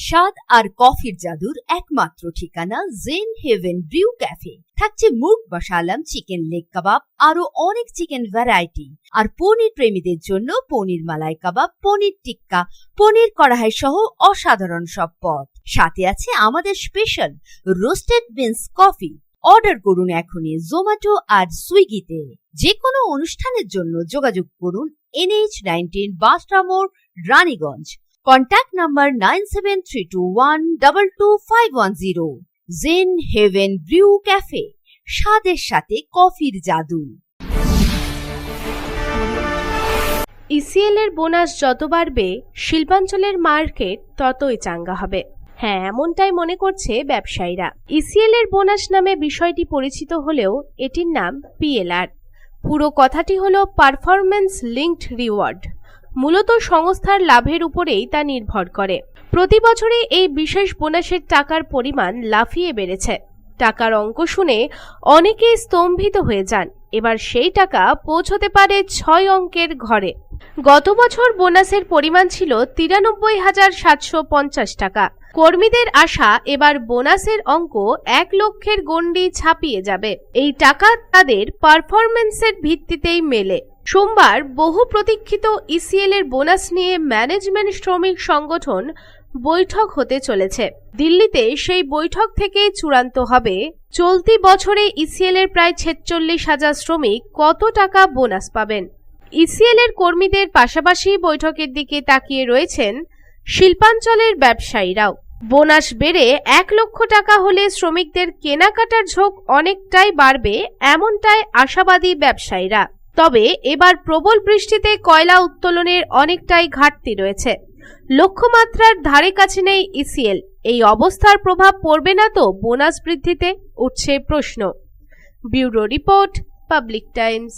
স্বাদ আর কফির জাদুর একমাত্র ঠিকানা জেন হেভেন ব্রিউ ক্যাফে। থাকছে murg musallam, chicken leg kebab, আরো অনেক চিকেন ভ্যারাইটি। আর পনির প্রেমীদের জন্য পনির মালাই কাবাব, পনির টিক্কা, পনির কড়াই সহ অসাধারণ সব পদ। সাথে আছে আমাদের special roasted beans coffee. Order করুন এখনই জোম্যাটো আর সুইগিতে। যে কোনো অনুষ্ঠানের জন্য যোগাযোগ করুন NH19 বাসটা মোড়, Raniganj. Contact number 9732122510। Zen Heaven Brew Cafe, স্বাদের সাথে কফির জাদু। ইসিএল এর বোনাস যত বাড়বে, শিল্পাঞ্চলের মার্কেট ততই চাঙ্গা হবে। হ্যাঁ, এমনটাই মনে করছে ব্যবসায়ীরা। ইসিএল এর বোনাস নামে বিষয়টি পরিচিত হলেও এটির নাম PLR। পুরো কথাটি হলো পারফরম্যান্স লিঙ্কড রিওয়ার্ড। মূলত সংস্থার লাভের উপরেই তা নির্ভর করে। প্রতি বছরে এই বিশেষ বোনাসের টাকার পরিমাণ লাফিয়ে বেড়েছে। টাকার অঙ্ক শুনে অনেকেই স্তম্ভিত হয়ে যান। এবার সেই টাকা পৌঁছতে পারে 6 অঙ্কের ঘরে। গত বছর বোনাসের পরিমাণ ছিল 93,750 টাকা। কর্মীদের আশা এবার বোনাসের অঙ্ক 1 লক্ষের গণ্ডি ছাপিয়ে যাবে। এই টাকা তাদের পারফরম্যান্সের ভিত্তিতেই মেলে। সোমবার বহু প্রতীক্ষিত ইসিএল এর বোনাস নিয়ে ম্যানেজমেন্ট শ্রমিক সংগঠন বৈঠক হতে চলেছে। দিল্লিতে সেই বৈঠক থেকে চূড়ান্ত হবে চলতি বছরে ইসিএল এর প্রায় 46,000 শ্রমিক কত টাকা বোনাস পাবেন। ইসিএল এর কর্মীদের পাশাপাশি বৈঠকের দিকে তাকিয়ে রয়েছেন শিল্পাঞ্চলের ব্যবসায়ীরাও। বোনাস বেড়ে 1 লক্ষ টাকা হলে শ্রমিকদের কেনাকাটার ঝোঁক অনেকটাই বাড়বে, এমনটাই আশাবাদী ব্যবসায়ীরা। তবে এবার প্রবল বৃষ্টিতে কয়লা উত্তোলনের অনেকটাই ঘাটতি রয়েছে। লক্ষ্যমাত্রার ধারে কাছে নেই ইসিএল। এই অবস্থার প্রভাব পড়বে না তো বোনাস বৃদ্ধিতে, উঠছে প্রশ্ন। Bureau report, public Times.